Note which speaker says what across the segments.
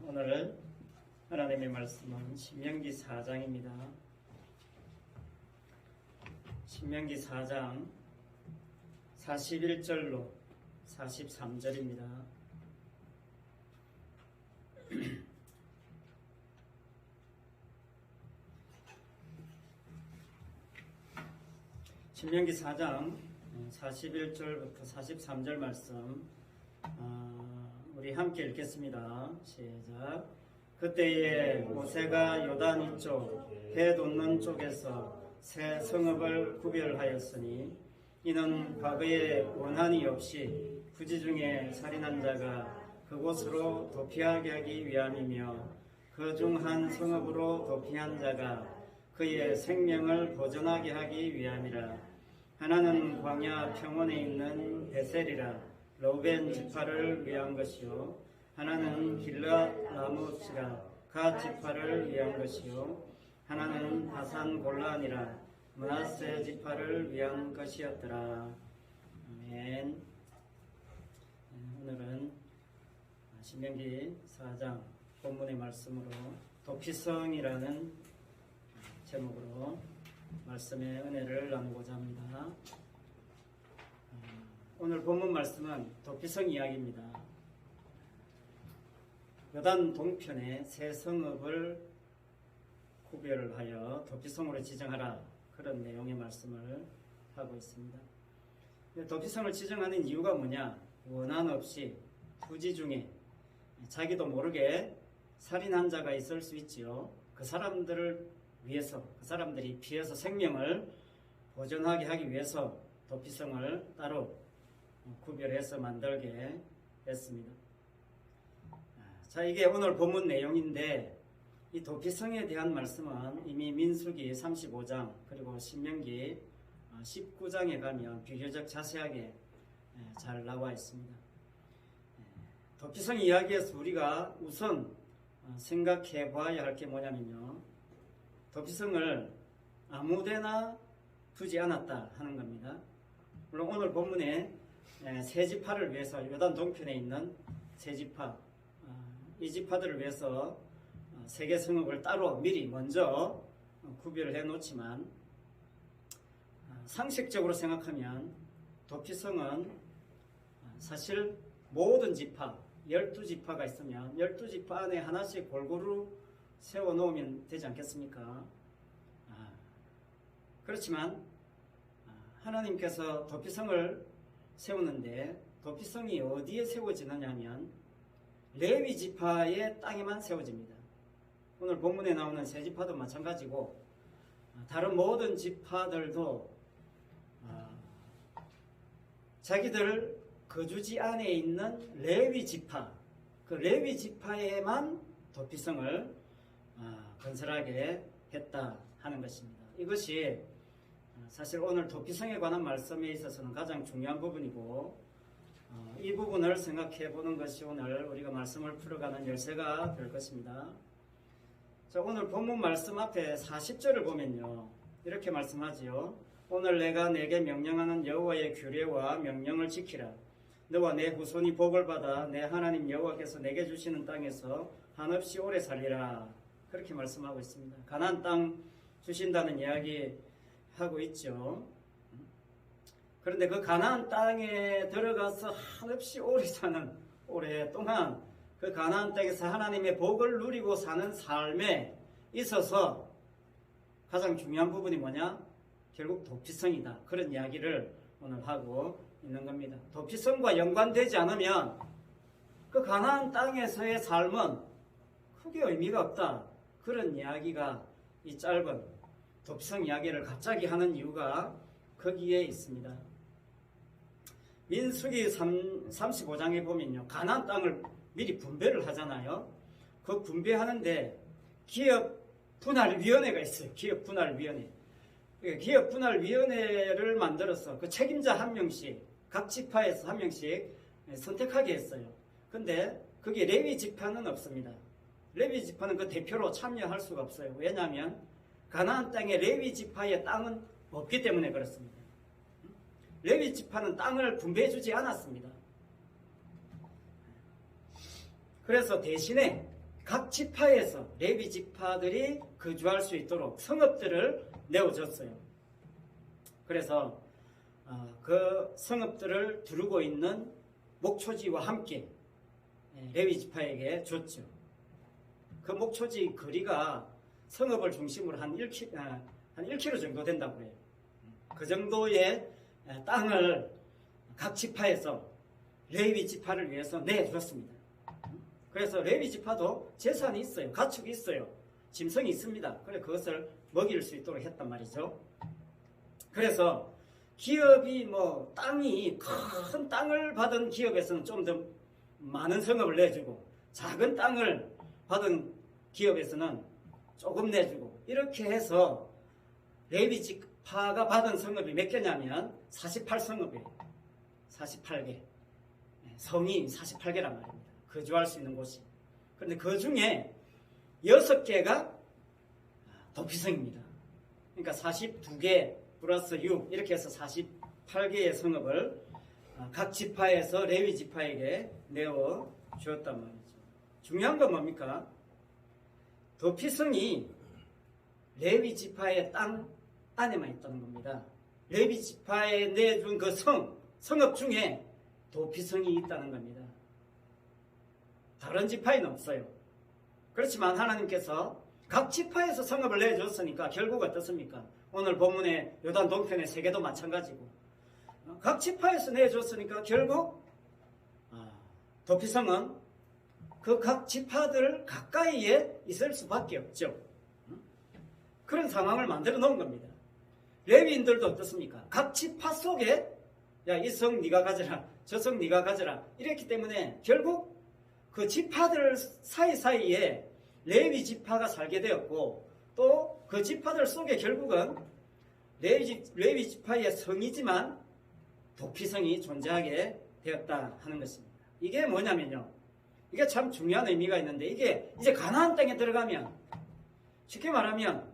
Speaker 1: 오늘 하나님의 말씀은 신명기 4장입니다. 신명기 4장 41절로 43절입니다. 신명기 4장 41절부터 43절 말씀 우리 함께 읽겠습니다. 시작. 그때에 모세가 요단 이쪽 배 돋는 쪽에서 새 성읍을 구별하였으니 이는 과거에 원한이 없이 부지 중에 살인한 자가 그곳으로 도피하게 하기 위함이며 그 중 한 성읍으로 도피한 자가 그의 생명을 보존하게 하기 위함이라. 하나는 광야 평원에 있는 베셀이라 로벤 지파를 위한 것이요 하나는 길앗 라못이라 갓 지파를 위한 것이요 하나는 바산 골란이라 므낫세 지파를 위한 것이었더라. 아멘. 오늘은 신명기 4장 본문의 말씀으로 도피성이라는 제목으로 말씀의 은혜를 나누고자 합니다. 오늘 본문 말씀은 도피성 이야기입니다. 요단 동편에 새 성읍을 구별하여 도피성으로 지정하라, 그런 내용의 말씀을 하고 있습니다. 도피성을 지정하는 이유가 뭐냐? 원한 없이 부지 중에 자기도 모르게 살인한 자가 있을 수 있지요. 그 사람들을 위해서, 그 사람들이 피해서 생명을 보존하게 하기 위해서 도피성을 따로 구별해서 만들게 했습니다. 자, 이게 오늘 본문 내용인데 이 도피성에 대한 말씀은 이미 민수기 35장 그리고 신명기 19장에 가면 비교적 자세하게 잘 나와 있습니다. 도피성 이야기에서 우리가 우선 생각해 봐야 할 게 뭐냐면요, 도피성을 아무데나 두지 않았다 하는 겁니다. 물론 오늘 본문에 세 지파를 위해서 요단 동편에 있는 세 지파, 이 지파들을 위해서 세계 성읍을 따로 미리 먼저 구별을 해 놓지만, 상식적으로 생각하면 도피성은 사실 모든 지파, 12지파가 있으면 12지파 안에 하나씩 골고루 세워 놓으면 되지 않겠습니까? 그렇지만 하나님께서 도피성을 세우는데 도피성이 어디에 세워지느냐 하면 레위 지파의 땅에만 세워집니다. 오늘 본문에 나오는 세 지파도 마찬가지고 다른 모든 지파들도 자기들 거주지 안에 있는 레위 지파, 그 레위 지파에만 도피성을 건설하게 했다 하는 것입니다. 이것이 사실 오늘 도피성에 관한 말씀에 있어서는 가장 중요한 부분이고, 이 부분을 생각해 보는 것이 오늘 우리가 말씀을 풀어가는 열쇠가 될 것입니다. 자, 오늘 본문 말씀 앞에 40절을 보면요, 이렇게 말씀하지요. 오늘 내가 내게 명령하는 여호와의 규례와 명령을 지키라. 너와 내 후손이 복을 받아 내 하나님 여호와께서 내게 주시는 땅에서 한없이 오래 살리라. 그렇게 말씀하고 있습니다. 가나안 땅 주신다는 이야기 하고 있죠. 그런데 그 가나안 땅에 들어가서 한없이 오래 사는, 오랫동안 그 가나안 땅에서 하나님의 복을 누리고 사는 삶에 있어서 가장 중요한 부분이 뭐냐? 결국 도피성이다. 그런 이야기를 오늘 하고 있는 겁니다. 도피성과 연관되지 않으면 그 가나안 땅에서의 삶은 크게 의미가 없다. 그런 이야기가 이 짧은 도피성 이야기를 갑자기 하는 이유가 거기에 있습니다. 민수기 35장에 보면요, 가나안 땅을 미리 분배를 하잖아요. 그 분배하는데 기업 분할위원회가 있어요. 기업 분할위원회. 기업 분할위원회를 만들어서 그 책임자 한 명씩, 각 지파에서 한 명씩 선택하게 했어요. 근데 거기에 레위 지파는 없습니다. 레위 지파는 그 대표로 참여할 수가 없어요. 왜냐하면 가나안 땅에 레위 지파의 땅은 없기 때문에 그렇습니다. 레위 지파는 땅을 분배해 주지 않았습니다. 그래서 대신에 각 지파에서 레위 지파들이 거주할 수 있도록 성읍들을 내어줬어요. 그래서 그 성읍들을 두르고 있는 목초지와 함께 레위 지파에게 줬죠. 그 목초지 거리가 성읍을 중심으로 한 1km 정도 된다고 해요. 그 정도의 땅을 각 지파에서 레위 지파를 위해서 내줬습니다. 그래서 레위 지파도 재산이 있어요. 가축이 있어요. 짐승이 있습니다. 그래 그것을 먹일 수 있도록 했단 말이죠. 그래서 기업이 땅이 큰 땅을 받은 기업에서는 좀 더 많은 성읍을 내주고 작은 땅을 받은 기업에서는 조금 내주고 이렇게 해서 레위 지파가 받은 성읍이 몇 개냐면 48성읍이에요. 48개. 성이 48개란 말입니다. 거주할 수 있는 곳이. 그런데 그 중에 6개가 도피성입니다. 그러니까 42개 플러스 6 이렇게 해서 48개의 성읍을 각 지파에서 레위 지파에게 내어 주었단 말이죠. 중요한 건 뭡니까? 도피성이 레위 지파의 땅 안에만 있다는 겁니다. 레위 지파에 내준 그 성읍 중에 도피성이 있다는 겁니다. 다른 지파에는 없어요. 그렇지만 하나님께서 각 지파에서 성읍을 내줬으니까 결국 어떻습니까? 오늘 본문의 요단 동편의 세계도 마찬가지고 각 지파에서 내줬으니까 결국 도피성은 그 각 지파들 가까이에 있을 수밖에 없죠. 그런 상황을 만들어 놓은 겁니다. 레위인들도 어떻습니까? 각 지파 속에 이 성 네가 가져라, 저 성 네가 가져라 이랬기 때문에 결국 그 지파들 사이사이에 레위 지파가 살게 되었고 또 그 지파들 속에 결국은 레위 지파의 성이지만 도피성이 존재하게 되었다 하는 것입니다. 이게 뭐냐면요. 이게 참 중요한 의미가 있는데 이게 이제 가나안 땅에 들어가면 쉽게 말하면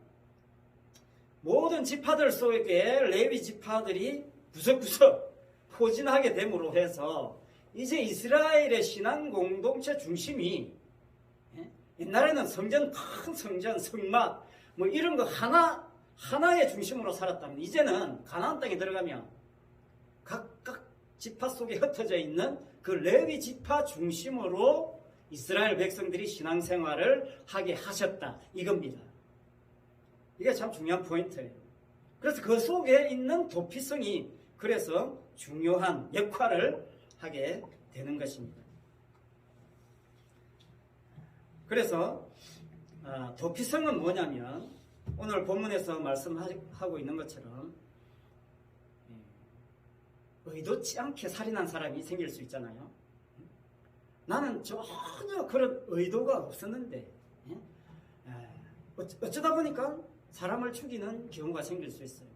Speaker 1: 모든 지파들 속에 레위 지파들이 구석구석 포진하게 됨으로 해서 이제 이스라엘의 신앙 공동체 중심이 옛날에는 성전, 큰 성전, 성막 이런 거 하나의 중심으로 살았다면 이제는 가나안 땅에 들어가면 각각 지파 속에 흩어져 있는 그 레위 지파 중심으로 이스라엘 백성들이 신앙생활을 하게 하셨다 이겁니다. 이게 참 중요한 포인트예요. 그래서 그 속에 있는 도피성이 그래서 중요한 역할을 하게 되는 것입니다. 그래서 도피성은 뭐냐면 오늘 본문에서 말씀하고 있는 것처럼 의도치 않게 살인한 사람이 생길 수 있잖아요. 나는 전혀 그런 의도가 없었는데 어쩌다 보니까 사람을 죽이는 경우가 생길 수 있어요.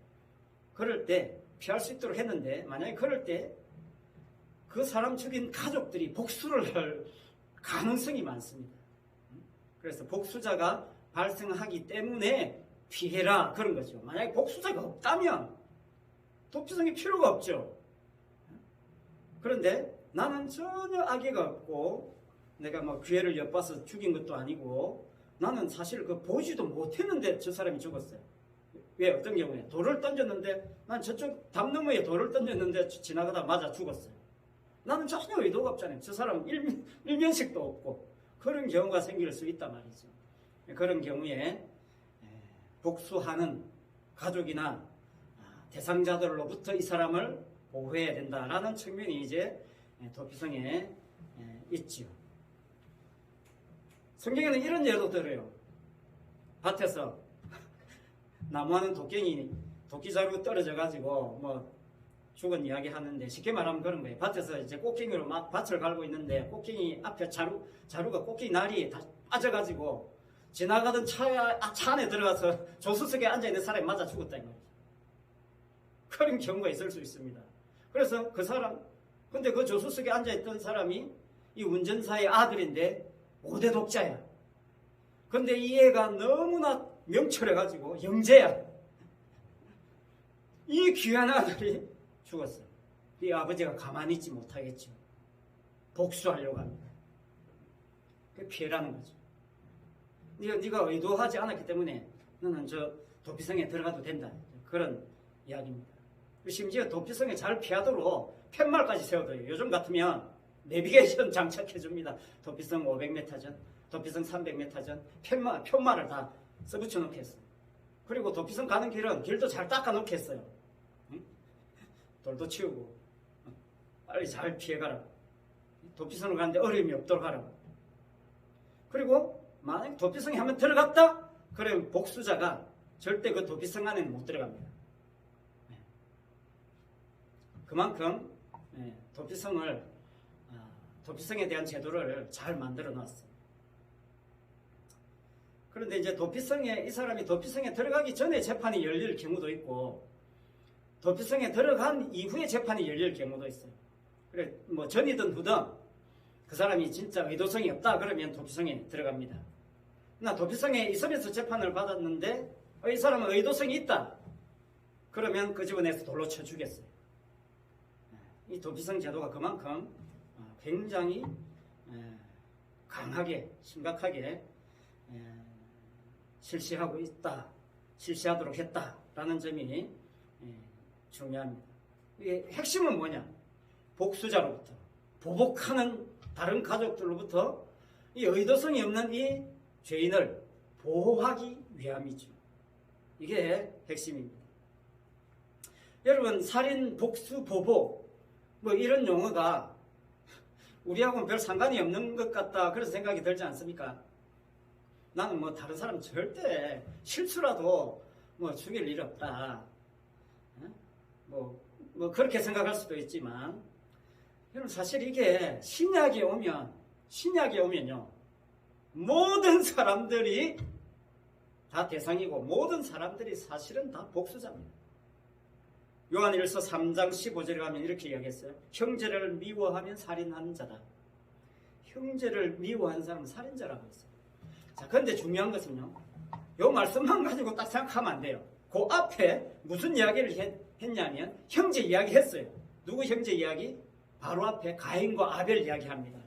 Speaker 1: 그럴 때 피할 수 있도록 했는데 만약에 그럴 때 그 사람 죽인 가족들이 복수를 할 가능성이 많습니다. 그래서 복수자가 발생하기 때문에 피해라 그런 거죠. 만약에 복수자가 없다면 도피성이 필요가 없죠. 그런데 나는 전혀 악의가 없고 내가 기회를 엿봐서 죽인 것도 아니고 나는 사실 보지도 못했는데 저 사람이 죽었어요. 왜? 어떤 경우에 돌을 던졌는데 난 저쪽 담 너머에 돌을 던졌는데 지나가다 맞아 죽었어요. 나는 전혀 의도가 없잖아요. 저 사람은 일면식도 없고 그런 경우가 생길 수 있단 말이죠. 그런 경우에 복수하는 가족이나 대상자들로부터 이 사람을 보호해야 된다라는 측면이 이제 도피성에 있지요. 성경에는 이런 예도 들어요. 밭에서 나무하는 도끼자루 떨어져 가지고 죽은 이야기 하는데 쉽게 말하면 그런 거예요. 밭에서 이제 꽃갱이로 막 밭을 갈고 있는데 꽃갱이 앞에 자루가 꽃갱이 날이 다 빠져가지고 지나가던 차 안에 들어가서 조수석에 앉아있는 사람이 맞아 죽었다 이 말이죠. 그런 경우가 있을 수 있습니다. 그래서 그 사람 근데 그 조수석에 앉아있던 사람이 이 운전사의 아들인데 5대 독자야. 근데 이 애가 너무나 명철해가지고 영재야. 이 귀한 아들이 죽었어요. 이 아버지가 가만히 있지 못하겠죠. 복수하려고 합니다. 그게 피해라는 거죠. 네가 의도하지 않았기 때문에 너는 저 도피성에 들어가도 된다. 그런 이야기입니다. 심지어 도피성에 잘 피하도록 팻말까지 세워둬요. 요즘 같으면 내비게이션 장착해줍니다. 도피성 500m 전, 도피성 300m 전, 팻말을 다 써붙여 놓겠어요. 그리고 도피성 가는 길은 길도 잘 닦아 놓겠어요. 응? 돌도 치우고 빨리 잘 피해가라. 도피성을 가는데 어려움이 없도록 하라고. 그리고 만약 도피성에 한번 들어갔다? 그러면 복수자가 절대 그 도피성 안에는 못 들어갑니다. 그만큼 도피성에 대한 제도를 잘 만들어 놨어요. 그런데 이제 이 사람이 도피성에 들어가기 전에 재판이 열릴 경우도 있고, 도피성에 들어간 이후에 재판이 열릴 경우도 있어요. 그래, 뭐 전이든 후든 그 사람이 진짜 의도성이 없다 그러면 도피성에 들어갑니다. 나 도피성에 있으면서 재판을 받았는데 이 사람은 의도성이 있다. 그러면 그 집안에서 돌로 쳐 주겠어요. 이 도피성 제도가 그만큼 굉장히 강하게, 심각하게 실시하도록 했다라는 점이 중요합니다. 이게 핵심은 뭐냐? 복수자로부터, 보복하는 다른 가족들로부터 이 의도성이 없는 이 죄인을 보호하기 위함이죠. 이게 핵심입니다. 여러분, 살인, 복수, 보복 뭐 이런 용어가 우리하고는 별 상관이 없는 것 같다 그런 생각이 들지 않습니까? 나는 뭐 다른 사람 절대 실수라도 뭐 죽일 일 없다. 뭐 그렇게 생각할 수도 있지만, 여러분 사실 이게 신약에 오면요 모든 사람들이 다 대상이고 모든 사람들이 사실은 다 복수자입니다. 요한일서 3장 15절에 가면 이렇게 이야기했어요. 형제를 미워하면 살인하는 자다. 형제를 미워하는 사람은 살인자라고 했어요. 자, 그런데 중요한 것은요, 요 말씀만 가지고 딱 생각하면 안 돼요. 그 앞에 무슨 이야기를 했냐면 형제 이야기 했어요. 누구 형제 이야기? 바로 앞에 가인과 아벨 이야기합니다.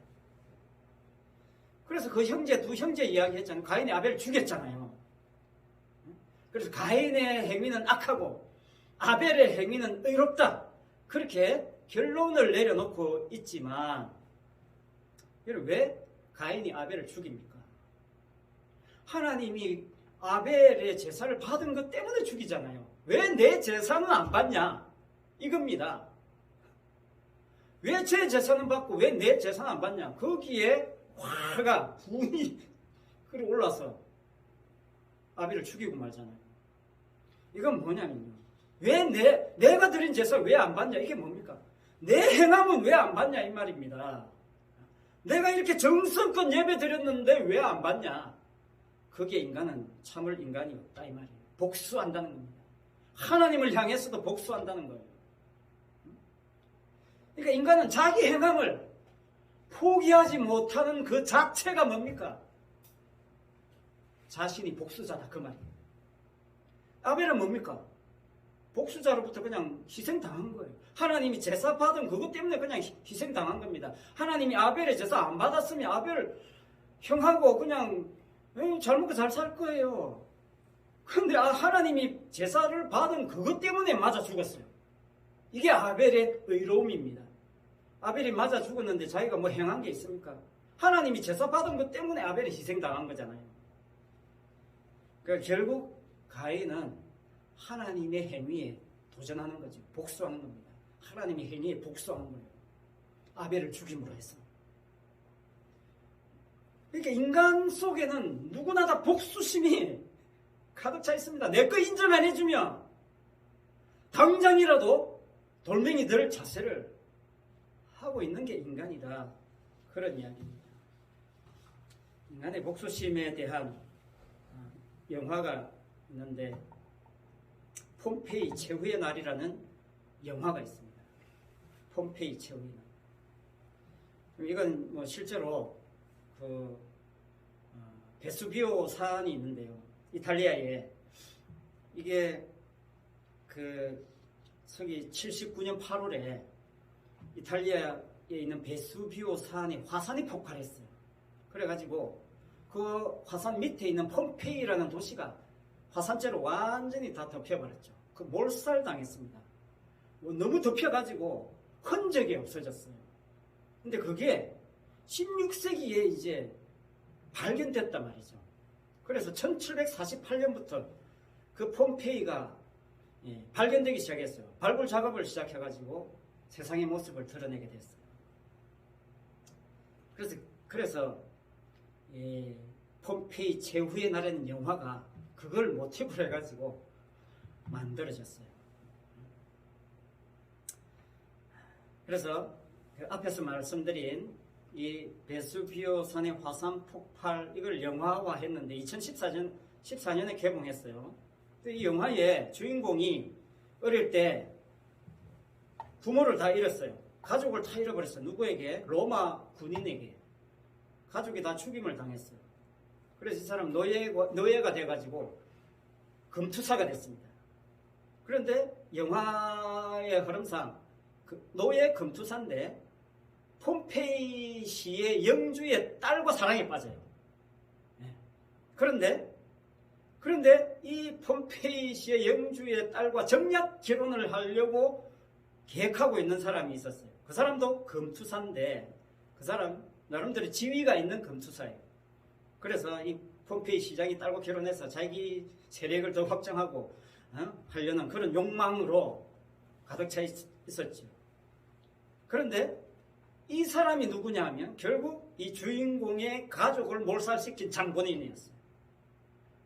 Speaker 1: 그래서 그 두 형제 이야기 했잖아요. 가인이 아벨을 죽였잖아요. 그래서 가인의 행위는 악하고 아벨의 행위는 의롭다. 그렇게 결론을 내려놓고 있지만, 여러분 왜 가인이 아벨을 죽입니까? 하나님이 아벨의 제사를 받은 것 때문에 죽이잖아요. 왜 내 제사는 안 받냐? 이겁니다. 왜 제 제사는 받고 왜 내 제사는 안 받냐? 거기에 화가 분이 올라서 아벨을 죽이고 말잖아요. 이건 뭐냐면요, 왜 내가 드린 제사 왜 안 받냐? 이게 뭡니까? 내 행함은 왜 안 받냐? 이 말입니다. 내가 이렇게 정성껏 예배 드렸는데 왜 안 받냐? 그게 인간은 참을 인간이 없다 이 말이에요. 복수한다는 겁니다. 하나님을 향해서도 복수한다는 거예요. 그러니까 인간은 자기 행함을 포기하지 못하는 그 자체가 뭡니까? 자신이 복수자다 그 말이에요. 아벨은 뭡니까? 복수자로부터 그냥 희생당한 거예요. 하나님이 제사 받은 그것 때문에 그냥 희생당한 겁니다. 하나님이 아벨의 제사 안 받았으면 아벨 형하고 그냥 잘 먹고 잘 살 거예요. 그런데 하나님이 제사를 받은 그것 때문에 맞아 죽었어요. 이게 아벨의 의로움입니다. 아벨이 맞아 죽었는데 자기가 뭐 행한 게 있습니까? 하나님이 제사 받은 것 때문에 아벨이 희생당한 거잖아요. 그러니까 결국 가인은 하나님의 행위에 도전하는 거죠. 복수하는 겁니다. 하나님의 행위에 복수하는 거예요. 아벨을 죽임으로 해서. 그러니까 인간 속에는 누구나 다 복수심이 가득 차 있습니다. 내 거 인정 안 해주면 당장이라도 돌멩이 들 자세를 하고 있는 게 인간이다. 그런 이야기입니다. 인간의 복수심에 대한 영화가 있는데 폼페이 최후의 날이라는 영화가 있습니다. 폼페이 최후의 날. 이건 뭐 실제로 베수비오 산이 있는데요. 이탈리아에 이게 서기 79년 8월에 이탈리아에 있는 베수비오 산이 화산이 폭발했어요. 그래가지고 그 화산 밑에 있는 폼페이라는 도시가 화산재로 완전히 다 덮여버렸죠. 그 몰살당했습니다. 너무 덮여가지고 흔적이 없어졌어요. 근데 그게 16세기에 이제 발견됐단 말이죠. 그래서 1748년부터 그 폼페이가 발견되기 시작했어요. 발굴 작업을 시작해가지고 세상의 모습을 드러내게 됐어요. 그래서 폼페이 제후의 날에는 영화가 그걸 모티브로 해가지고 만들어졌어요. 그래서 그 앞에서 말씀드린 이 베수비오 산의 화산 폭발 이걸 영화화했는데 2014년에 개봉했어요. 이 영화의 주인공이 어릴 때 부모를 다 잃었어요. 가족을 다 잃어버렸어요. 누구에게? 로마 군인에게. 가족이 다 죽임을 당했어요. 그래서 이 사람 노예가 돼가지고 금투사가 됐습니다. 그런데 영화의 흐름상 노예 금투사인데 폼페이시의 영주의 딸과 사랑에 빠져요. 그런데 이 폼페이시의 영주의 딸과 정략 결혼을 하려고 계획하고 있는 사람이 있었어요. 그 사람도 금투사인데 그 사람 나름대로 지위가 있는 금투사예요. 그래서 이 폼페이 시장이 딸과 결혼해서 자기 세력을 더 확장하고 하려는 그런 욕망으로 가득 차 있었죠. 그런데 이 사람이 누구냐 하면 결국 이 주인공의 가족을 몰살시킨 장본인이었어요.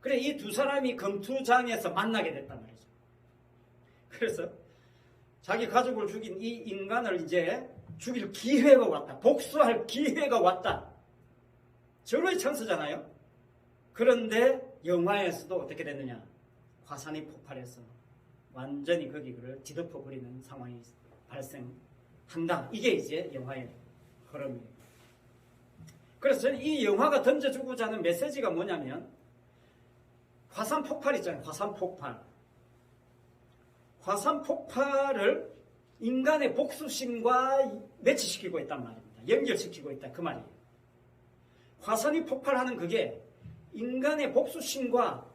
Speaker 1: 그래 이 두 사람이 금투장에서 만나게 됐단 말이죠. 그래서 자기 가족을 죽인 이 인간을 이제 죽일 기회가 왔다. 복수할 기회가 왔다. 절호의 찬스잖아요. 그런데 영화에서도 어떻게 됐느냐. 화산이 폭발해서 완전히 거기를 뒤덮어버리는 상황이 발생한다. 이게 이제 영화의 흐름이에요. 그래서 저는 이 영화가 던져주고자 하는 메시지가 뭐냐면 화산 폭발 있잖아요. 화산 폭발. 화산 폭발을 인간의 복수심과 매치시키고 있단 말입니다. 연결시키고 있다. 그 말이에요. 화산이 폭발하는 그게 인간의 복수심과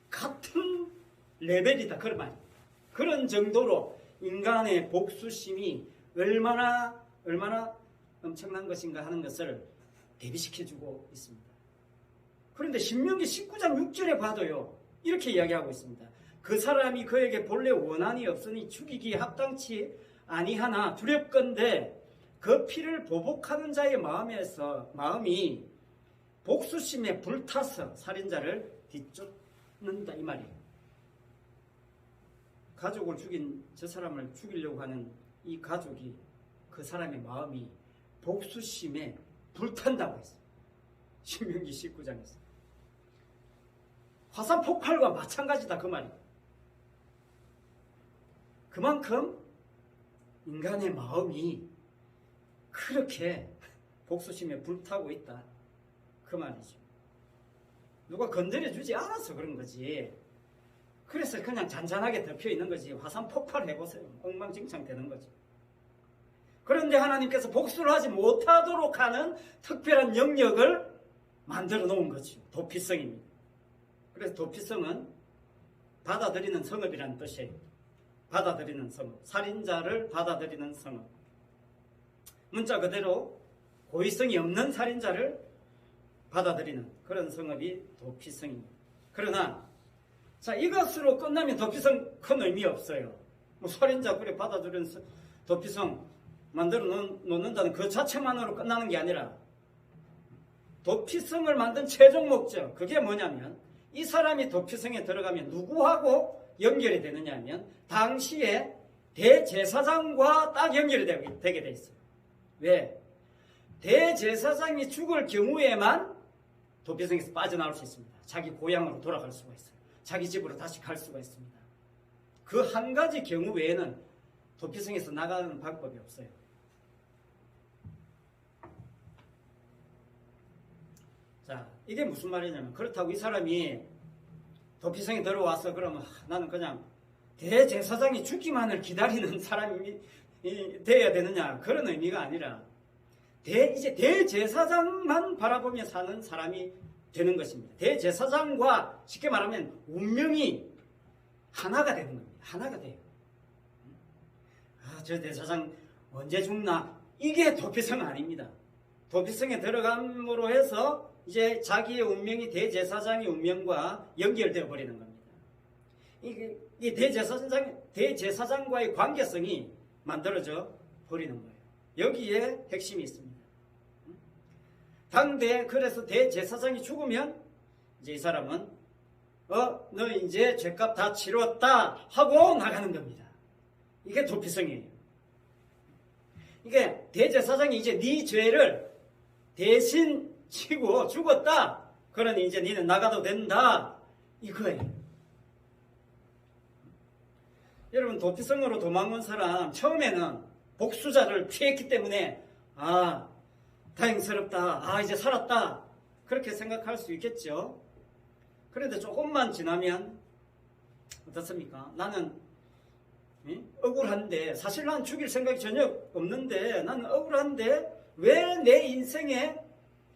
Speaker 1: 같은 레벨이다. 그런 말이에요. 그런 정도로 인간의 복수심이 얼마나 엄청난 것인가 하는 것을 대비시켜주고 있습니다. 그런데 신명기 19장 6절에 봐도요. 이렇게 이야기하고 있습니다. 그 사람이 그에게 본래 원한이 없으니 죽이기에 합당치 아니하나 두렵건대 그 피를 보복하는 자의 마음이 복수심에 불타서 살인자를 뒤쫓는다 이 말이에요. 가족을 죽인 저 사람을 죽이려고 하는 이 가족이 그 사람의 마음이 복수심에 불탄다고 했어요. 신명기 19장에서. 화산 폭발과 마찬가지다 그 말이에요. 그만큼 인간의 마음이 그렇게 복수심에 불타고 있다. 그 말이죠. 누가 건드려주지 않아서 그런 거지. 그래서 그냥 잔잔하게 덮여 있는 거지. 화산 폭발해보세요. 엉망진창 되는 거죠. 그런데 하나님께서 복수를 하지 못하도록 하는 특별한 영역을 만들어 놓은 거죠. 도피성입니다. 그래서 도피성은 받아들이는 성읍이라는 뜻이에요. 받아들이는 성읍. 살인자를 받아들이는 성읍. 문자 그대로 고의성이 없는 살인자를 받아들이는 그런 성읍이 도피성입니다. 그러나 자 이것으로 끝나면 도피성 큰 의미 없어요. 뭐 살인자 그래 받아들이는 도피성 만들어 놓는다는 그 자체만으로 끝나는 게 아니라 도피성을 만든 최종 목적 그게 뭐냐면 이 사람이 도피성에 들어가면 누구하고 연결이 되느냐 하면 당시에 대제사장과 딱 연결이 되게 돼 있어요. 왜? 대제사장이 죽을 경우에만 도피성에서 빠져나올 수 있습니다. 자기 고향으로 돌아갈 수가 있어요. 자기 집으로 다시 갈 수가 있습니다. 그 한 가지 경우 외에는 도피성에서 나가는 방법이 없어요. 자, 이게 무슨 말이냐면 그렇다고 이 사람이 도피성에 들어와서 그러면 나는 그냥 대제사장이 죽기만을 기다리는 사람이 되어야 되느냐 그런 의미가 아니라 이제 대제사장만 바라보며 사는 사람이 되는 것입니다. 대제사장과 쉽게 말하면 운명이 하나가 되는 겁니다. 하나가 돼요. 저 대제사장 언제 죽나? 이게 도피성 아닙니다. 도피성에 들어감으로 해서 이제 자기의 운명이 대제사장의 운명과 연결되어 버리는 겁니다. 이 대제사장과의 관계성이 만들어져 버리는 거예요. 여기에 핵심이 있습니다. 당대 그래서 대제사장이 죽으면 이제 이 사람은 너 이제 죄값 다 치렀다 하고 나가는 겁니다. 이게 도피성이에요. 이게 대제사장이 이제 네 죄를 대신 치고 죽었다. 그러니 이제 니는 나가도 된다. 이거예요. 여러분 도피성으로 도망온 사람 처음에는 복수자를 피했기 때문에 다행스럽다. 이제 살았다. 그렇게 생각할 수 있겠죠. 그런데 조금만 지나면 어떻습니까? 나는 억울한데 사실 난 죽일 생각이 전혀 없는데 나는 억울한데 왜 내 인생에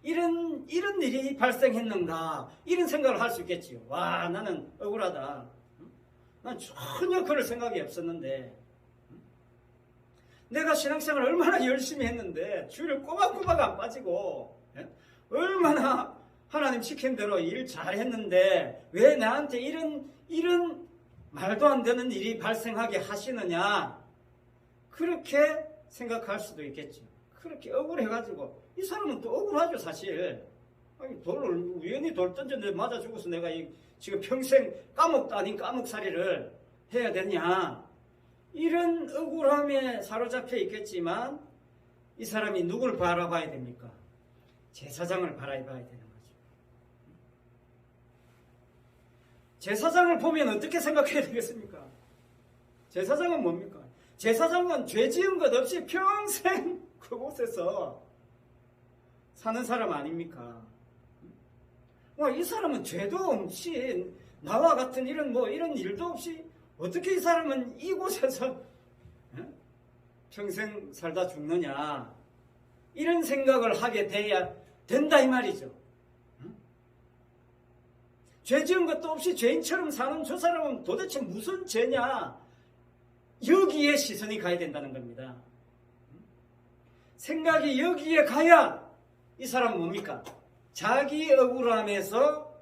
Speaker 1: 이런 일이 발생했는가 이런 생각을 할 수 있겠지요. 와 나는 억울하다. 난 전혀 그럴 생각이 없었는데 내가 신앙생활을 얼마나 열심히 했는데 주일을 꼬박꼬박 안 빠지고 얼마나 하나님 시킨 대로 일 잘했는데 왜 나한테 이런 말도 안 되는 일이 발생하게 하시느냐 그렇게 생각할 수도 있겠죠. 그렇게 억울해가지고 이 사람은 또 억울하죠 사실. 우연히 돌 던져 내 맞아 죽어서 내가 지금 평생 까먹도 아닌 까먹살이를 해야 되냐 이런 억울함에 사로잡혀 있겠지만 이 사람이 누굴 바라봐야 됩니까? 제사장을 바라봐야 되는 거죠. 제사장을 보면 어떻게 생각해야 되겠습니까? 제사장은 뭡니까? 제사장은 죄 지은 것 없이 평생 그곳에서 사는 사람 아닙니까? 이 사람은 죄도 없이 나와 같은 이런 일도 없이 어떻게 이 사람은 이곳에서 평생 살다 죽느냐 이런 생각을 하게 돼야 된다 이 말이죠. 죄 지은 것도 없이 죄인처럼 사는 저 사람은 도대체 무슨 죄냐 여기에 시선이 가야 된다는 겁니다. 생각이 여기에 가야 이 사람은 뭡니까? 자기 억울함에서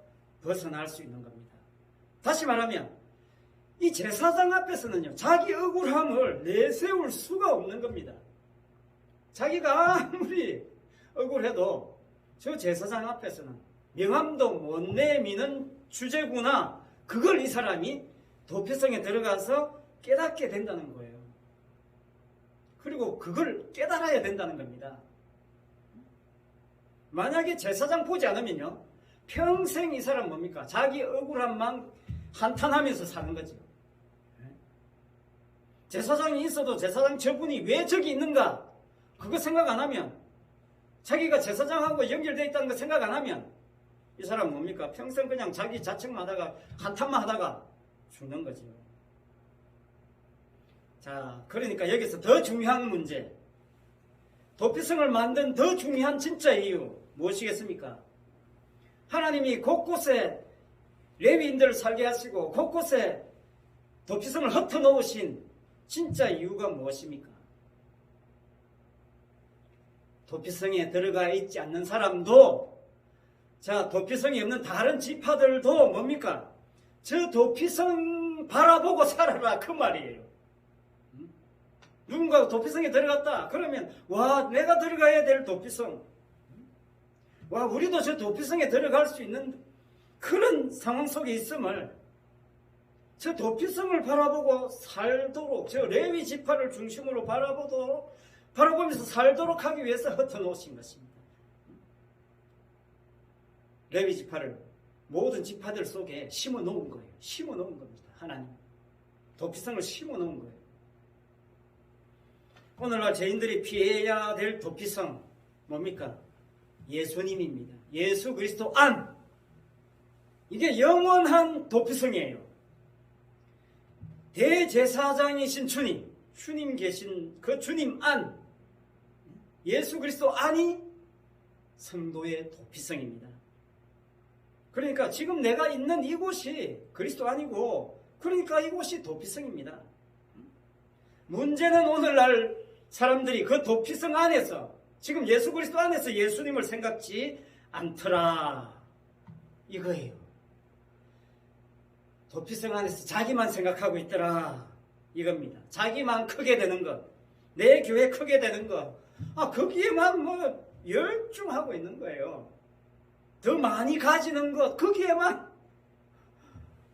Speaker 1: 벗어날 수 있는 겁니다. 다시 말하면 이 제사장 앞에서는요 자기 억울함을 내세울 수가 없는 겁니다. 자기가 아무리 억울해도 저 제사장 앞에서는 명함도 못 내미는 주제구나 그걸 이 사람이 도피성에 들어가서 깨닫게 된다는 거예요. 그리고 그걸 깨달아야 된다는 겁니다. 만약에 제사장 보지 않으면요 평생 이 사람 뭡니까? 자기 억울함만 한탄하면서 사는 거죠. 제사장이 있어도 제사장 저분이 왜 저기 있는가 그거 생각 안 하면 자기가 제사장하고 연결되어 있다는 거 생각 안 하면 이 사람 뭡니까? 평생 그냥 자기 자책만 하다가 한탄만 하다가 죽는 거죠. 자, 그러니까 여기서 더 중요한 문제 도피성을 만든 더 중요한 진짜 이유 무엇이겠습니까? 하나님이 곳곳에 레위인들을 살게 하시고 곳곳에 도피성을 흩어놓으신 진짜 이유가 무엇입니까? 도피성에 들어가 있지 않는 사람도 도피성이 없는 다른 지파들도 뭡니까? 저 도피성 바라보고 살아라 그 말이에요. 누군가 도피성에 들어갔다 그러면 와 내가 들어가야 될 도피성 와 우리도 저 도피성에 들어갈 수 있는 그런 상황 속에 있음을 저 도피성을 바라보고 살도록 저 레위 지파를 중심으로 바라보면서 살도록 하기 위해서 흩어놓으신 것입니다. 레위 지파를 모든 지파들 속에 심어놓은 거예요. 심어놓은 겁니다. 하나님 도피성을 심어놓은 거예요. 오늘날 죄인들이 피해야 될 도피성 뭡니까? 예수님입니다. 예수 그리스도 안 이게 영원한 도피성이에요. 대제사장이신 주님 계신 그 주님 안 예수 그리스도 안이 성도의 도피성입니다. 그러니까 지금 내가 있는 이곳이 그리스도 아니고, 그러니까 이곳이 도피성입니다. 문제는 오늘날 사람들이 그 도피성 안에서, 지금 예수 그리스도 안에서 예수님을 생각지 않더라, 이거예요. 도피성 안에서 자기만 생각하고 있더라, 이겁니다. 자기만 크게 되는 것, 내 교회 크게 되는 것, 거기에만 열중하고 있는 거예요. 더 많이 가지는 것, 거기에만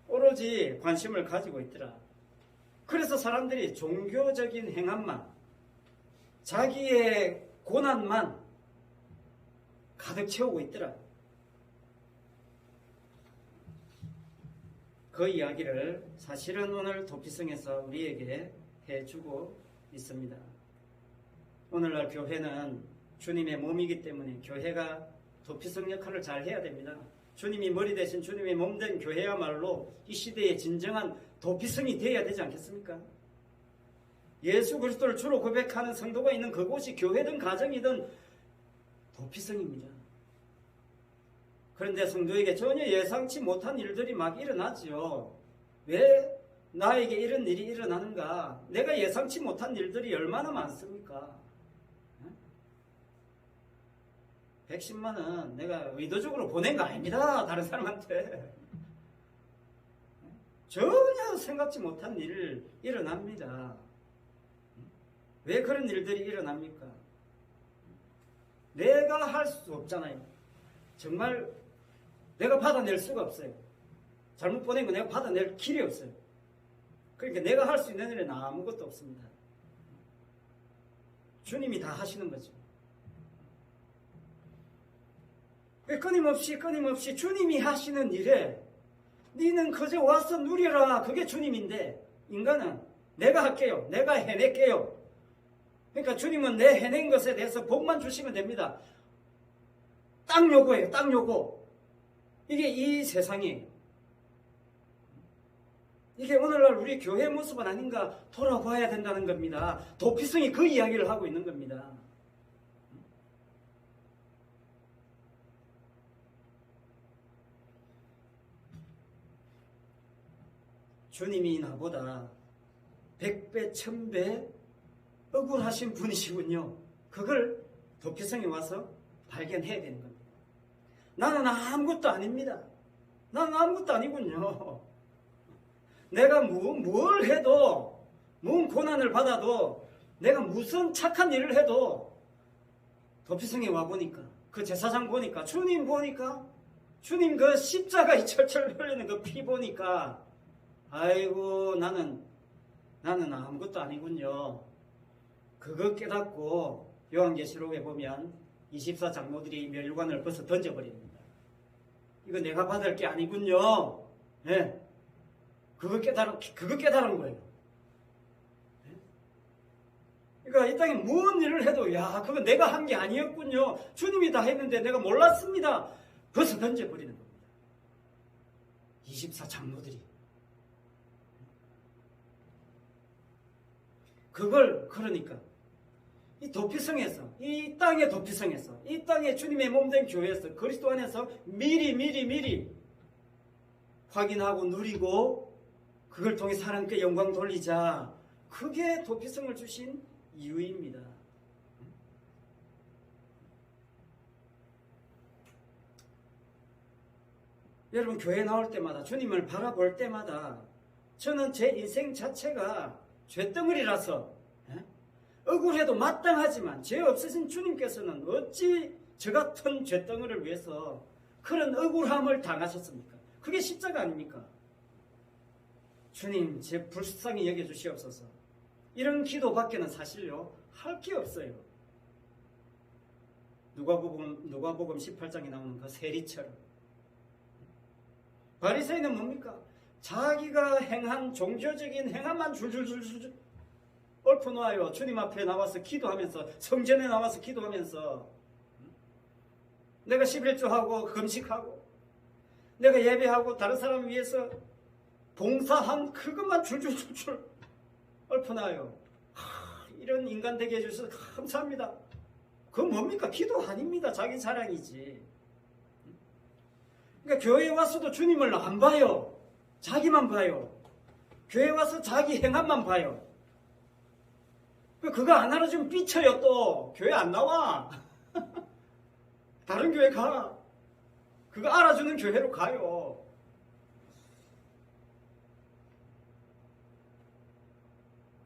Speaker 1: 오로지 관심을 가지고 있더라. 그래서 사람들이 종교적인 행함만, 자기의 고난만 가득 채우고 있더라. 그 이야기를 사실은 오늘 도피성에서 우리에게 해주고 있습니다. 오늘날 교회는 주님의 몸이기 때문에 교회가 도피성 역할을 잘 해야 됩니다. 주님이 머리 대신 주님의 몸 된 교회야말로 이 시대의 진정한 도피성이 되어야 되지 않겠습니까? 예수 그리스도를 주로 고백하는 성도가 있는 그곳이 교회든 가정이든 도피성입니다. 그런데 성도에게 전혀 예상치 못한 일들이 막 일어나죠. 왜 나에게 이런 일이 일어나는가? 내가 예상치 못한 일들이 얼마나 많습니까? 110만 원 내가 의도적으로 보낸 거 아닙니다. 다른 사람한테. 전혀 생각지 못한 일이 일어납니다. 왜 그런 일들이 일어납니까? 내가 할 수 없잖아요. 정말 내가 받아낼 수가 없어요. 잘못 보낸 거 내가 받아낼 길이 없어요. 그러니까 내가 할 수 있는 일은 아무것도 없습니다. 주님이 다 하시는 거죠. 끊임없이 주님이 하시는 일에 너는 그저 와서 누려라, 그게 주님인데, 인간은 내가 할게요, 내가 해낼게요. 그러니까 주님은 내 해낸 것에 대해서 복만 주시면 됩니다. 딱 요거예요, 딱 요거. 이게 이 세상이, 이게 오늘날 우리 교회 모습은 아닌가 돌아봐야 된다는 겁니다. 도피성이 그 이야기를 하고 있는 겁니다. 주님이 나보다 100배, 1000배 억울하신 분이시군요. 그걸 도피성에 와서 발견해야 되는 겁니다. 나는 아무것도 아닙니다. 나는 아무것도 아니군요. 내가 뭘 해도, 뭔 고난을 받아도, 내가 무슨 착한 일을 해도 도피성에 와보니까, 그 제사장 보니까, 주님 보니까, 주님 그 십자가에 철철 흘리는 그 피 보니까, 아이고 나는 아무것도 아니군요. 그거 깨닫고 요한계시록에 보면 24장로들이 멸관을 벗어 던져버립니다. 이거 내가 받을 게 아니군요. 네. 그거 깨달은 거예요. 네? 그러니까 이 땅에 무슨 일을 해도 그거 내가 한 게 아니었군요. 주님이 다 했는데 내가 몰랐습니다. 벗어 던져버리는 겁니다. 24장로들이. 그걸 그러니까 이 도피성에서, 이 땅의 도피성에서, 이 땅의 주님의 몸된 교회에서, 그리스도 안에서 미리 확인하고 누리고 그걸 통해 하나님께 영광 돌리자. 그게 도피성을 주신 이유입니다. 여러분 교회 나올 때마다, 주님을 바라볼 때마다 저는 제 인생 자체가 죄덩어리라서 억울해도 마땅하지만 죄 없으신 주님께서는 어찌 저 같은 죄덩어리를 위해서 그런 억울함을 당하셨습니까? 그게 십자가 아닙니까? 주님 제 불쌍히 여겨주시옵소서. 이런 기도밖에는 사실요 할 게 없어요. 누가복음 18장에 나오는 그 세리처럼. 바리새인은 뭡니까? 자기가 행한 종교적인 행함만 줄줄줄줄 엎어놓아요. 주님 앞에 나와서 기도하면서, 성전에 나와서 기도하면서, 내가 11조하고 금식하고 내가 예배하고 다른 사람을 위해서 봉사한 그것만 줄줄줄줄 엎어놔요. 이런 인간 되게 해주셔서 감사합니다. 그건 뭡니까? 기도 아닙니다. 자기 자랑이지. 그러니까 교회에 와서도 주님을 안 봐요. 자기만 봐요. 교회 와서 자기 행함만 봐요. 그거 안 알아주면 삐쳐요. 또 교회 안 나와. 다른 교회 가. 그거 알아주는 교회로 가요.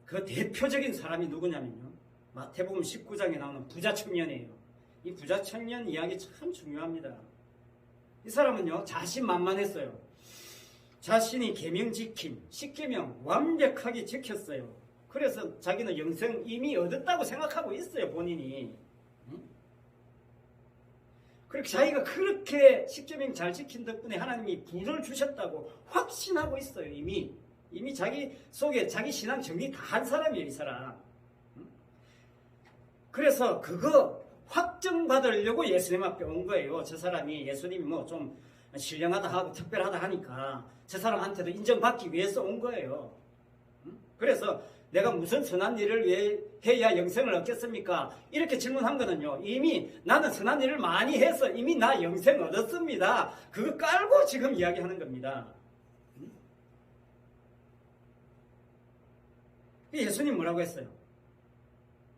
Speaker 1: 그 대표적인 사람이 누구냐면요, 마태복음 19장에 나오는 부자 청년이에요. 이 부자 청년 이야기 참 중요합니다. 이 사람은요, 자신만만했어요. 자신이 계명 지킴, 10계명 완벽하게 지켰어요. 그래서 자기는 영생 이미 얻었다고 생각하고 있어요, 본인이. 그렇게 자기가 그렇게 10계명 잘 지킨 덕분에 하나님이 부를 주셨다고 확신하고 있어요, 이미. 이미 자기 속에 자기 신앙 정리 다 한 사람이에요, 이 사람. 그래서 그거 확정받으려고 예수님 앞에 온 거예요. 저 사람이, 예수님이 뭐 좀 신령하다 하고 특별하다 하니까 저 사람한테도 인정받기 위해서 온 거예요. 그래서 내가 무슨 선한 일을 왜 해야 영생을 얻겠습니까? 이렇게 질문한 거는요, 이미 나는 선한 일을 많이 해서 이미 나 영생 얻었습니다. 그거 깔고 지금 이야기하는 겁니다. 예수님 뭐라고 했어요?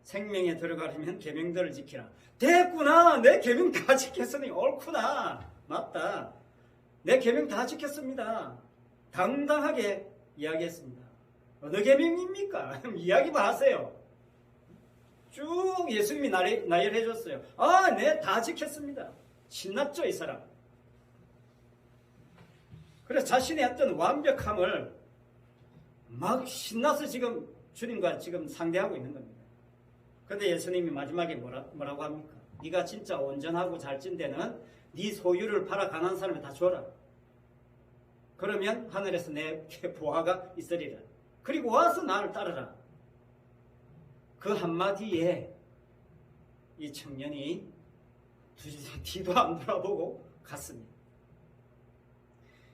Speaker 1: 생명에 들어가려면 계명들을 지키라. 됐구나. 내 계명 다 지켰으니 옳구나. 맞다. 내 계명 다 지켰습니다. 당당하게 이야기했습니다. 어느 계명입니까? 이야기만 하세요. 쭉 예수님이 나열해 줬어요. 아, 네, 다 지켰습니다. 신났죠, 이 사람. 그래서 자신의 어떤 완벽함을 막 신나서 지금 주님과 지금 상대하고 있는 겁니다. 그런데 예수님이 마지막에 뭐라고 합니까? 네가 진짜 온전하고 잘 찐 데는 네 소유를 팔아 가난한 사람에 다 줘라. 그러면 하늘에서 내 보화가 있으리라. 그리고 와서 나를 따르라. 그 한마디에 이 청년이 뒤도 안 돌아보고 갔습니다.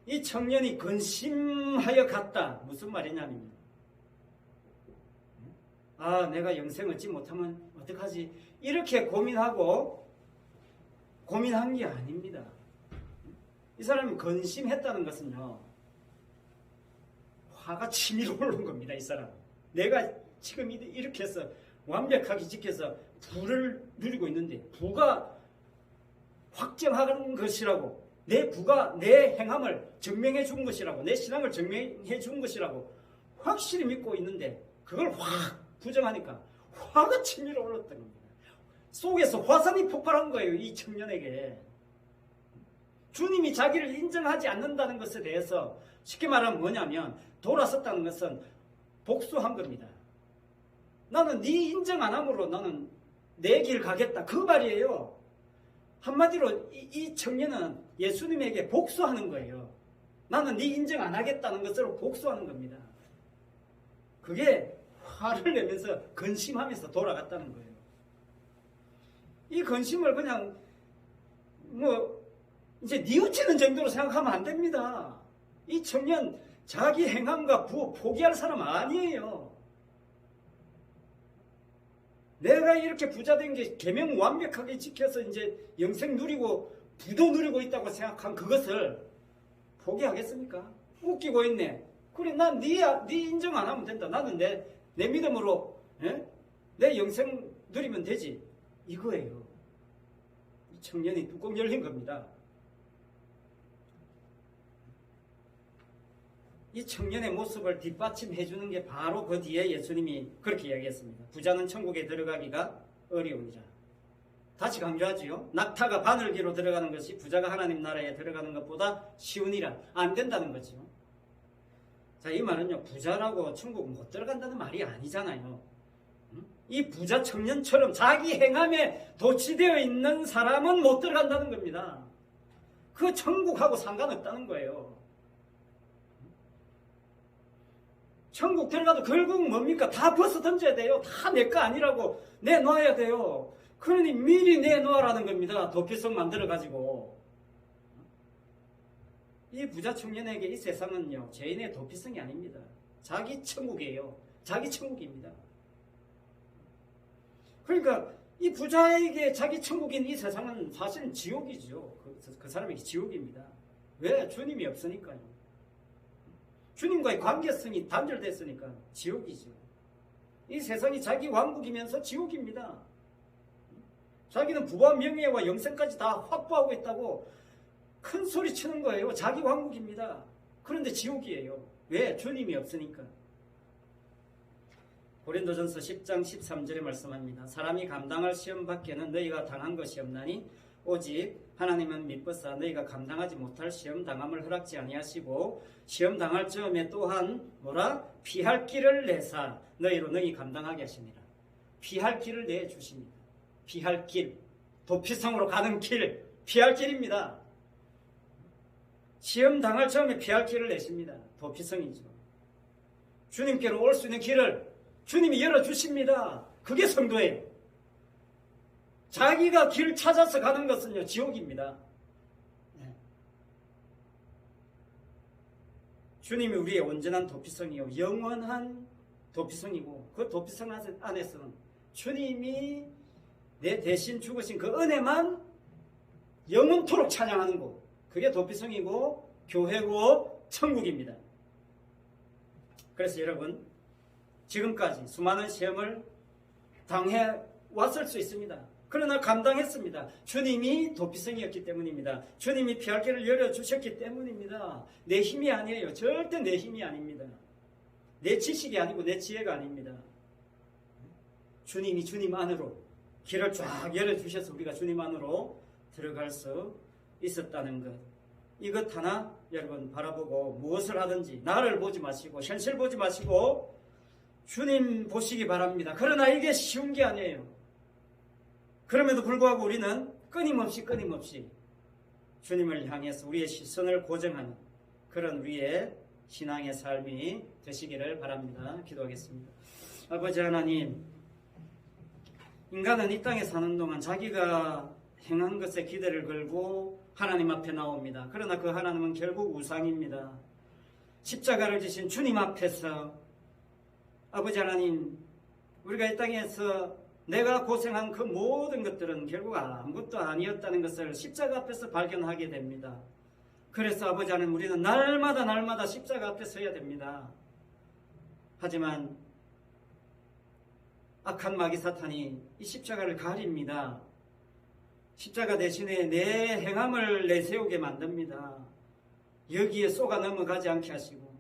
Speaker 1: 이 청년이 근심하여 갔다. 무슨 말이냐면, 아, 내가 영생 얻지 못하면 어떡하지? 이렇게 고민한 게 아닙니다. 이 사람이 근심했다는 것은요, 화가 치밀어 오른 겁니다. 이 사람. 내가 지금 이렇게 해서 완벽하게 지켜서 부를 누리고 있는데, 부가 확정하는 것이라고, 내 부가 내 행함을 증명해 준 것이라고, 내 신앙을 증명해 준 것이라고 확실히 믿고 있는데, 그걸 확 부정하니까 화가 치밀어 올랐던 겁니다. 속에서 화산이 폭발한 거예요, 이 청년에게. 주님이 자기를 인정하지 않는다는 것에 대해서 쉽게 말하면 뭐냐면, 돌아섰다는 것은 복수한 겁니다. 나는 네 인정 안 함으로 나는 내 길 가겠다, 그 말이에요. 한마디로 이 청년은 예수님에게 복수하는 거예요. 나는 네 인정 안 하겠다는 것으로 복수하는 겁니다. 그게 화를 내면서 근심하면서 돌아갔다는 거예요. 이 근심을 그냥 이제 뉘우치는 정도로 생각하면 안 됩니다. 이 청년 자기 행함과 부 포기할 사람 아니에요. 내가 이렇게 부자 된 게 계명 완벽하게 지켜서 이제 영생 누리고 부도 누리고 있다고 생각한 그것을 포기하겠습니까? 웃기고 있네. 그래, 난 네 인정 안 하면 된다. 나는 내 믿음으로 내 영생 누리면 되지. 이거예요. 이 청년이 뚜껑 열린 겁니다. 이 청년의 모습을 뒷받침해 주는 게 바로 그 뒤에 예수님이 그렇게 이야기했습니다. 부자는 천국에 들어가기가 어려우니라. 다시 강조하지요. 낙타가 바늘기로 들어가는 것이 부자가 하나님 나라에 들어가는 것보다 쉬우니라. 안 된다는 거죠. 자, 이 말은요, 부자라고 천국 못 들어간다는 말이 아니잖아요. 이 부자 청년처럼 자기 행함에 도취되어 있는 사람은 못 들어간다는 겁니다. 그 천국하고 상관없다는 거예요. 천국 들어가도 결국 뭡니까? 다 벗어 던져야 돼요. 다 내 거 아니라고 내놔야 돼요. 그러니 미리 내놓으라는 겁니다. 도피성 만들어가지고. 이 부자 청년에게 이 세상은요, 죄인의 도피성이 아닙니다. 자기 천국이에요. 자기 천국입니다. 그러니까 이 부자에게 자기 천국인 이 세상은 사실은 지옥이죠. 그 사람에게 지옥입니다. 왜? 주님이 없으니까요. 주님과의 관계성이 단절됐으니까 지옥이죠. 이 세상이 자기 왕국이면서 지옥입니다. 자기는 부와 명예와 영생까지 다 확보하고 있다고 큰 소리 치는 거예요. 자기 왕국입니다. 그런데 지옥이에요. 왜? 주님이 없으니까. 고린도전서 10장 13절에 말씀합니다. 사람이 감당할 시험 밖에는 너희가 당한 것이 없나니 오직 하나님은 미쁘사 너희가 감당하지 못할 시험 당함을 허락지 아니하시고 시험 당할 즈음에 또한 뭐라? 피할 길을 내사 너희로 능히 감당하게 하십니다. 피할 길을 내주십니다. 피할 길, 도피성으로 가는 길, 피할 길입니다. 시험 당할 즈음에 피할 길을 내십니다. 도피성이죠. 주님께로 올 수 있는 길을 주님이 열어주십니다. 그게 성도예요. 자기가 길 찾아서 가는 것은요, 지옥입니다. 네. 주님이 우리의 온전한 도피성이요, 영원한 도피성이고, 그 도피성 안에서는 주님이 내 대신 죽으신 그 은혜만 영원토록 찬양하는 곳, 그게 도피성이고, 교회고, 천국입니다. 그래서 여러분, 지금까지 수많은 시험을 당해 왔을 수 있습니다. 그러나 감당했습니다. 주님이 도피성이었기 때문입니다. 주님이 피할 길을 열어주셨기 때문입니다. 내 힘이 아니에요. 절대 내 힘이 아닙니다. 내 지식이 아니고 내 지혜가 아닙니다. 주님이 주님 안으로 길을 쫙 열어주셔서 우리가 주님 안으로 들어갈 수 있었다는 것. 이것 하나 여러분 바라보고 무엇을 하든지 나를 보지 마시고 현실 보지 마시고 주님 보시기 바랍니다. 그러나 이게 쉬운 게 아니에요. 그럼에도 불구하고 우리는 끊임없이 주님을 향해서 우리의 시선을 고정하는 그런 우리의 신앙의 삶이 되시기를 바랍니다. 기도하겠습니다. 아버지 하나님, 인간은 이 땅에 사는 동안 자기가 행한 것에 기대를 걸고 하나님 앞에 나옵니다. 그러나 그 하나님은 결국 우상입니다. 십자가를 지신 주님 앞에서 아버지 하나님, 우리가 이 땅에서 내가 고생한 그 모든 것들은 결국 아무것도 아니었다는 것을 십자가 앞에서 발견하게 됩니다. 그래서 아버지 하나님, 우리는 날마다 십자가 앞에 서야 됩니다. 하지만 악한 마귀 사탄이 이 십자가를 가립니다. 십자가 대신에 내 행함을 내세우게 만듭니다. 여기에 쏘가 넘어가지 않게 하시고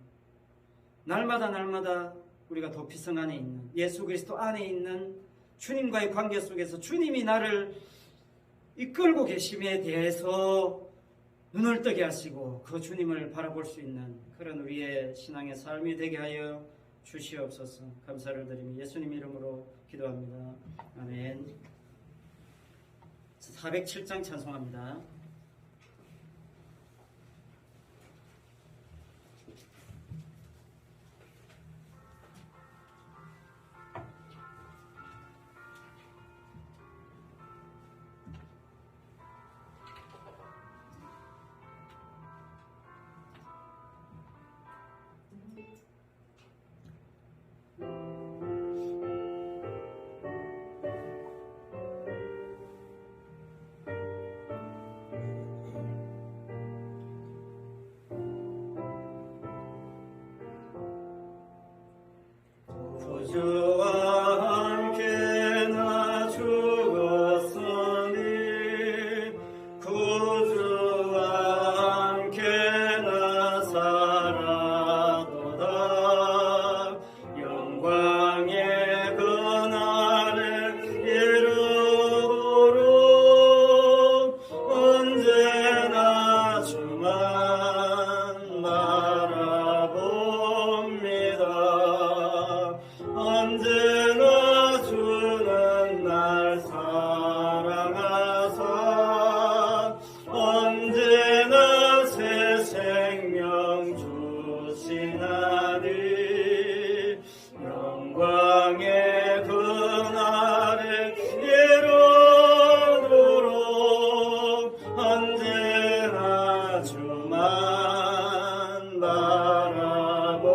Speaker 1: 날마다 우리가 도피성 안에 있는 예수 그리스도 안에 있는 주님과의 관계 속에서 주님이 나를 이끌고 계심에 대해서 눈을 뜨게 하시고 그 주님을 바라볼 수 있는 그런 우리의 신앙의 삶이 되게 하여 주시옵소서. 감사를 드리며 예수님 이름으로 기도합니다. 아멘. 407장 찬송합니다. 주와 함께 나 죽었으니 구주와 함께 나 살아도다. 영광의 그날을 이루도록 언제나 주만 바라봅니다. 언제나 주는 날 사랑하사 언제나 새 생명 주시나니 영광의 그날을 이루도록 언제나 주만 바라봅니다.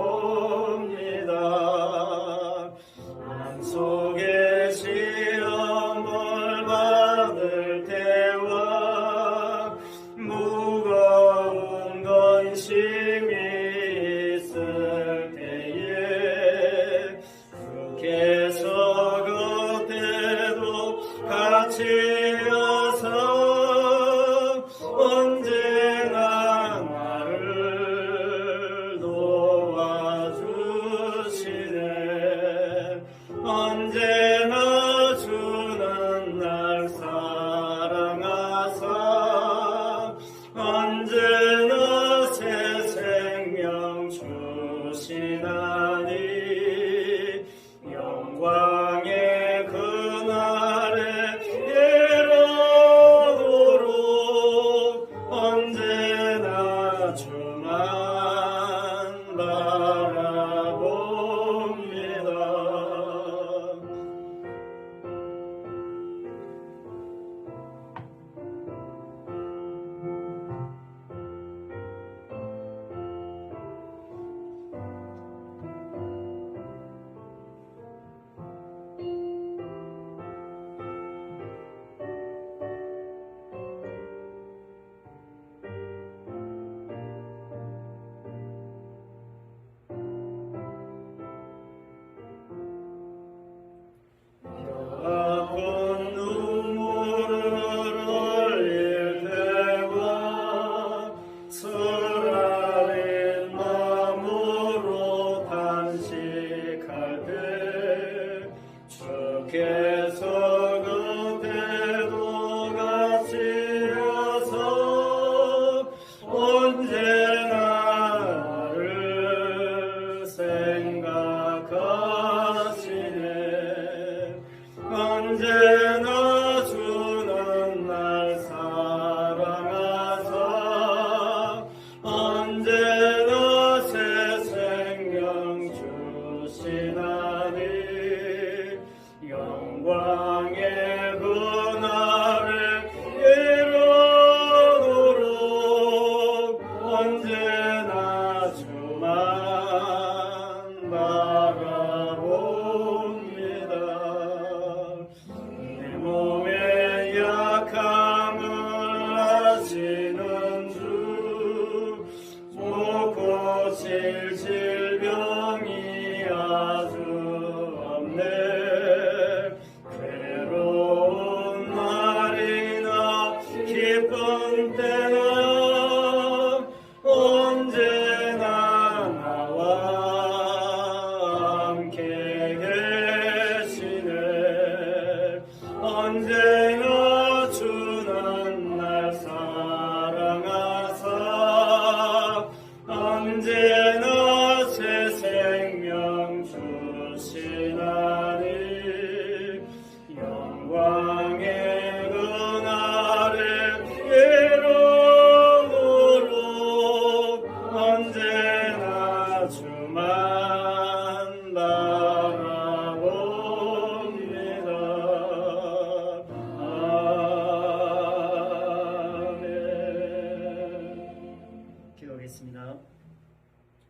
Speaker 1: 속에 시험을 받을 때와 무거운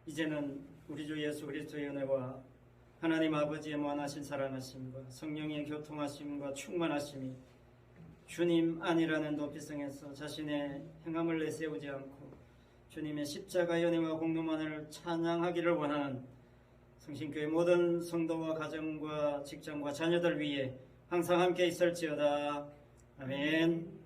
Speaker 1: 이제는 우리 주 예수 그리스도의 은혜와 하나님 아버지의 무한하신 사랑하심과 성령의 교통하심과 충만하심이 주님 안이라는 높이성에서 자신의 행함을 내세우지 않고 주님의 십자가의 은혜와 공로만을 찬양하기를 원하는 성신교회 모든 성도와 가정과 직장과 자녀들 위해 항상 함께 있을지어다. 아멘.